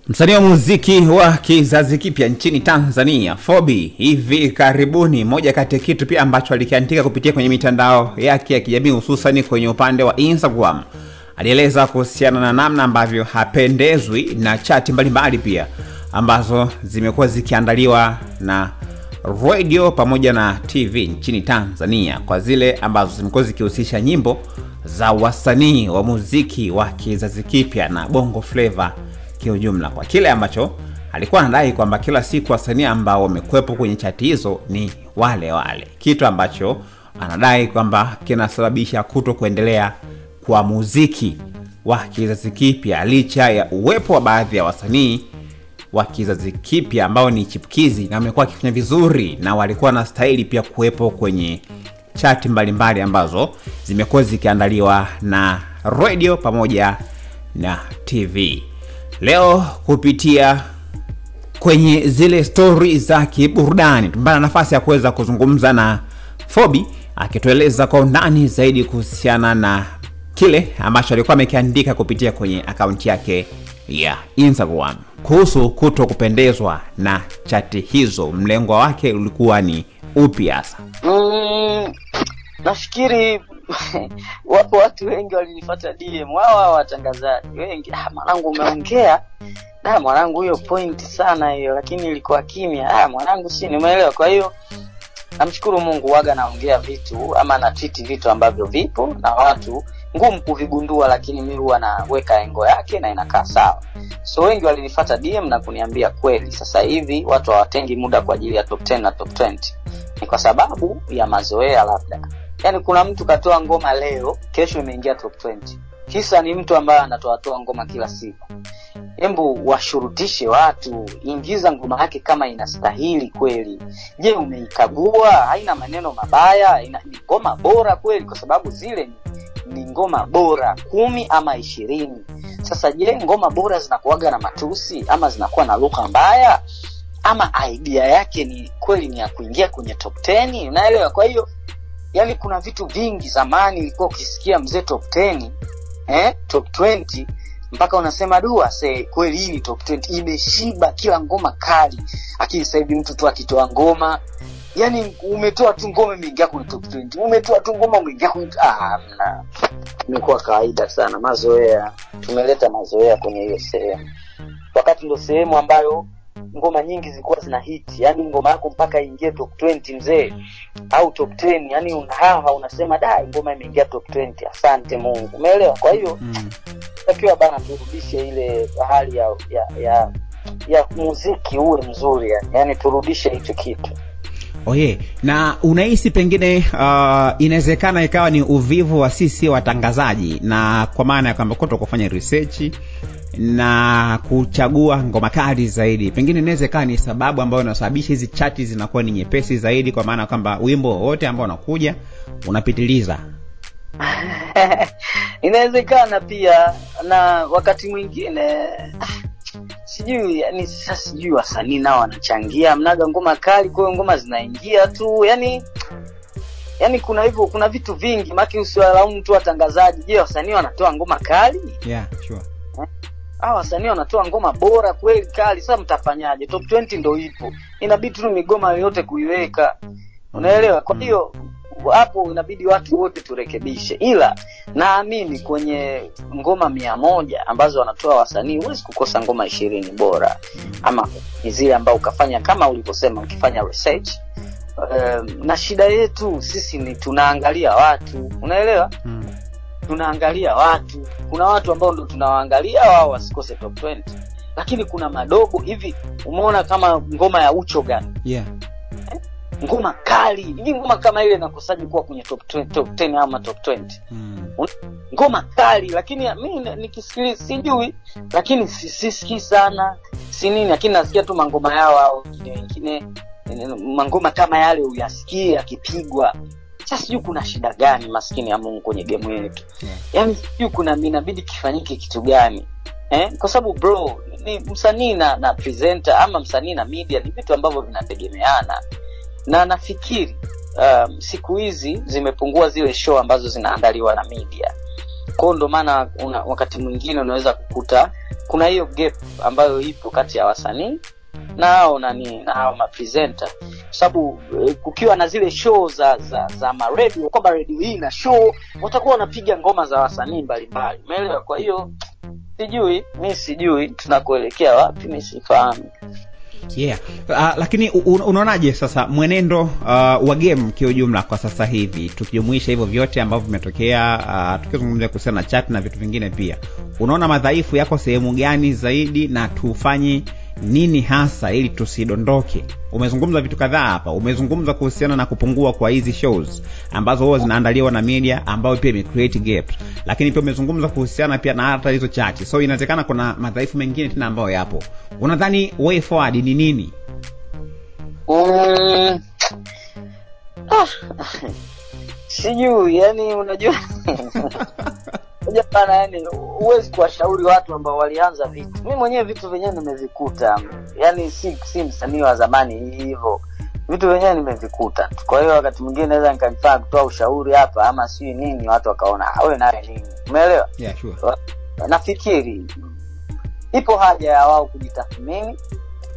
Msanii wa muziki wa kizazi kipya nchini Tanzania, Fobi, hivi karibuni moja kati ya kitu pia ambacho alikiandika kupitia kwenye mitandao yake ya kijamii hususan kwenye upande wa Instagram, alieleza kuhusiana na namna ambavyo hapendezwi na chati mbalimbali pia ambazo zimekuwa zikiandaliwa na radio pamoja na TV nchini Tanzania kwa zile ambazo zimekuwa zikihusisha nyimbo za wasanii wa muziki wa kizazi kipya na bongo flavor kiujumla. Kwa kile ambacho alikuwa anadai kwamba kila siku wasanii ambao wamekuepo kwenye chati hizo ni wale wale, kitu ambacho anadai kwamba kinasababisha kutokuendelea kwa muziki wa kizazi kipya licha ya uwepo wa baadhi ya wasanii wa kizazi kipya ambao ni chipukizi na wamekuwa wakifanya vizuri na walikuwa na stahili pia kuwepo kwenye chati mbalimbali ambazo zimekuwa zikiandaliwa na radio pamoja na TV. Leo kupitia kwenye zile story za kiburudani tumepata nafasi ya kuweza kuzungumza na Fobi akitueleza kwa undani zaidi kuhusiana na kile ambacho alikuwa amekiandika kupitia kwenye akaunti yake ya Instagram kuhusu kutokupendezwa na chati hizo. Mlengo wake ulikuwa ni upi hasa? Nafikiri wapo watu wengi walinifuata DM, wao watangazaji wengi, mwanangu umeongea, mwanangu hiyo point sana hiyo, lakini ilikuwa kimya, mwanangu si nimeelewa. Kwa hiyo namshukuru Mungu, waga naongea vitu ama na tweet vitu ambavyo vipo na watu ngumu kuvigundua, lakini mimi huwa naweka engo yake na inakaa sawa. So wengi walinifuata DM na kuniambia kweli sasa hivi watu hawatengi muda kwa ajili ya top 10 na top 20. Ni kwa sababu ya mazoea labda. Yaani kuna mtu katoa ngoma leo, kesho imeingia top 20. Kisa ni mtu ambaye anatoa ngoma kila siku. Hembu washurutishe watu, ingiza ngoma yake kama inastahili kweli. Je, umeikagua? Haina maneno mabaya, ina ngoma bora kweli, kwa sababu zile ni ngoma bora 10 ama 20. Sasa je, ngoma bora zinakuaga na matusi ama zinakuwa na lugha mbaya ama idea yake ni kweli ni ya kuingia kwenye top 10? Unaelewa? Kwa hiyo yani kuna vitu vingi zamani ilikuwa ukisikia mzee top 10, top 20 mpaka unasema dua kweli hii ni top 20 imeshiba kila ngoma kali. Lakini sasa hivi mtu tu akitoa ngoma, yani umetoa tu ngoma imeingia kwenye top 20, umetoa tu ngoma umeingia kwenye imekuwa kawaida sana. Mazoea, tumeleta mazoea kwenye hiyo sehemu, wakati ndio sehemu ambayo ngoma nyingi zilikuwa zina hit. Yani ngoma yako mpaka iingie top 20 mzee au top 10, yani unahaha unasema ngoma imeingia top 20, asante Mungu. Umeelewa? Kwa hiyo takiwa bana turudishe ile hali ya muziki uwe mzuri, yani turudishe hicho kitu. Na unahisi pengine inawezekana ikawa ni uvivu wa sisi watangazaji, na kwa maana ya kwamba kutokufanya research na kuchagua ngoma kali zaidi, pengine inawezekana ni sababu ambayo inasababisha hizi chati zinakuwa ni nyepesi zaidi, kwa maana kwamba wimbo wote ambao unakuja unapitiliza? Inawezekana pia, na wakati mwingine sijui, yani sasa sijui wasanii nao wanachangia, mnaga ngoma kali kwa ngoma zinaingia tu, yani kuna hivyo, kuna vitu vingi maki usiwalaumu mtu watangazaji. Je, wasanii wanatoa ngoma kali? Yeah, sure. Wasanii wanatoa ngoma bora kweli kali, sasa mtafanyaje? Top 20 ndio ipo, inabidi tu migoma yote kuiweka. Unaelewa? Kwa hiyo hapo inabidi watu wote turekebishe, ila naamini kwenye ngoma 100 ambazo wanatoa wasanii huwezi kukosa ngoma 20 bora, ama zile ambao ukafanya kama ulivyosema ukifanya research. Na shida yetu sisi ni tunaangalia watu, unaelewa? Tunaangalia watu, kuna watu ambao ndo tunawaangalia wao wasikose top 20, lakini kuna madogo hivi. Umeona kama ngoma ya Uchogan? Ngoma kali hivi, ngoma kama ile inakosaje kuwa kwenye top 10 ama top 20? Ngoma kali, lakini mimi nikisikiliza sijui, lakini sisikii sana si nini, lakini nasikia tu mangoma yao au wengine mangoma kama yale uyasikie akipigwa. Sasa sijui kuna shida gani maskini ya Mungu kwenye game yetu. Yani sijui kuna inabidi kifanyike kitu gani? Kwa sababu bro, ni msanii na presenter ama msanii na media ni vitu ambavyo vinategemeana. Na nafikiri siku hizi zimepungua zile show ambazo zinaandaliwa na media. Kwa ndo maana wakati mwingine unaweza kukuta kuna hiyo gap ambayo ipo kati ya wasanii na hao na hao mapresenter, sababu kukiwa na zile show za radio, kwamba radio hii na show watakuwa wanapiga ngoma za wasanii mbalimbali, umeelewa? Kwa hiyo sijui tunakoelekea wapi, mimi sifahamu. Yeah. Lakini unaonaje sasa mwenendo wa game kwa ujumla kwa sasa hivi, tukijumuisha hivyo vyote ambavyo vimetokea, tukizungumzia kuhusiana na chat na vitu vingine pia, unaona madhaifu yako sehemu gani zaidi na tufanye nini hasa ili tusidondoke? Umezungumza vitu kadhaa hapa, umezungumza kuhusiana na kupungua kwa hizi shows ambazo huwa zinaandaliwa na media ambayo pia create gaps, lakini pia umezungumza kuhusiana pia na hata hizo chache. So inawezekana kuna madhaifu mengine tena ambayo yapo. Unadhani way forward ni nini? Sijui, yani unajua Japana, yani huwezi kuwashauri watu ambao walianza vitu. Mimi mwenyewe vitu vyenyewe nimevikuta. Yani si msanii wa zamani hivyo. Vitu vyenyewe nimevikuta. Kwa hiyo wakati mwingine naweza nikanifaa kutoa ushauri hapa ama si nini, watu wakaona wewe naye nini. Umeelewa? Yeah, sure. Nafikiri ipo haja ya wao kujitathmini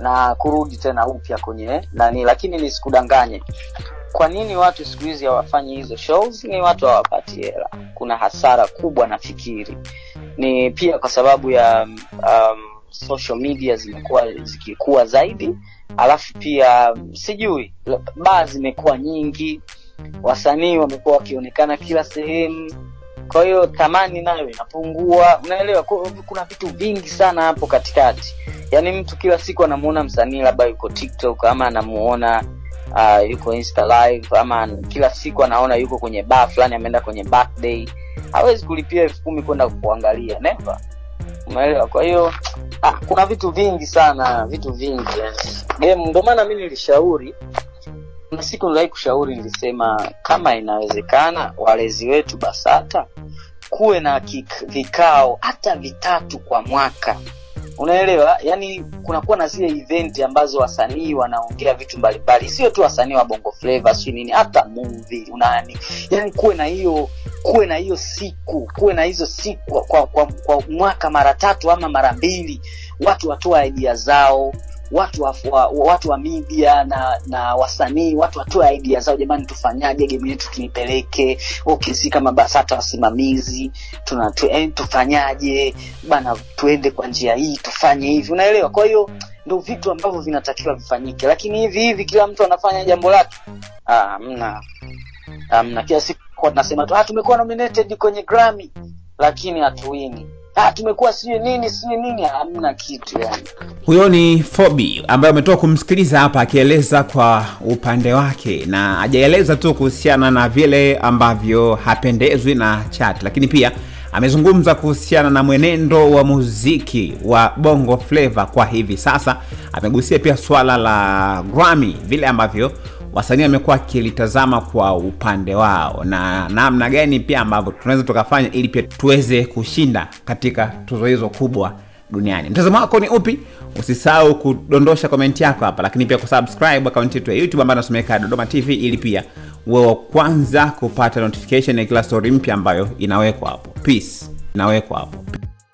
na kurudi tena upya kwenye nani, lakini nisikudanganye. Kwa nini watu siku hizi hawafanyi hizo shows? Ni watu hawapati hela. Kuna hasara kubwa nafikiri. Ni pia kwa sababu ya social media zikikuwa zaidi, alafu pia sijui baa zimekuwa nyingi, wasanii wamekuwa wakionekana kila sehemu, kwa hiyo thamani nayo inapungua, unaelewa? Kuna vitu vingi sana hapo katikati. Yani mtu kila siku anamuona msanii labda yuko TikTok ama anamuona yuko Insta live, ama kila siku anaona yuko kwenye bar fulani, ameenda kwenye birthday, hawezi kulipia 10,000 kwenda kuangalia, never. Umeelewa? Kwa hiyo kuna vitu vingi sana, vitu vingi yani. Ndio maana mimi nilishauri, na siku nilai kushauri, nilisema kama inawezekana walezi wetu BASATA kuwe na vikao hata 3 kwa mwaka. Unaelewa? Yani kunakuwa na zile event ambazo wasanii wanaongea vitu mbalimbali, sio tu wasanii wa Bongo Flava, sio nini, hata movie unani. Yani kuwe na hiyo siku, kuwe na hizo siku kwa mwaka mara 3 ama mara 2, watu watoa idea zao, watu wa media na wasanii, watu watoa idea zao, jamani tufanyaje game yetu tuipeleke, okay, si kama BASATA wasimamizi tufanyaje bana, tuende kwa njia hii, tufanye hivi, unaelewa? Kwa hiyo ndio vitu ambavyo vinatakiwa vifanyike, lakini hivi kila mtu anafanya jambo lake, hamna. Kila siku tunasema tu tumekuwa nominated kwenye Grammy lakini hatuwini, tumekuwa sio nini, hamna kitu yani. Huyo ni Fobi ambaye umetoka kumsikiliza hapa akieleza kwa upande wake, na hajaeleza tu kuhusiana na vile ambavyo hapendezwi na chat, lakini pia amezungumza kuhusiana na mwenendo wa muziki wa Bongo Flava kwa hivi sasa. Amegusia pia swala la Grammy, vile ambavyo wasanii wamekuwa kilitazama kwa upande wao, na namna gani pia ambavyo tunaweza tukafanya ili pia tuweze kushinda katika tuzo hizo kubwa duniani. Mtazamo wako ni upi? Usisahau kudondosha comment yako hapa, lakini pia kusubscribe account yetu ya YouTube ambayo inasomeka Dodoma TV, ili pia uwe wa kwanza kupata notification ya kila story mpya ambayo inawekwa hapo. Peace. Inawekwa hapo.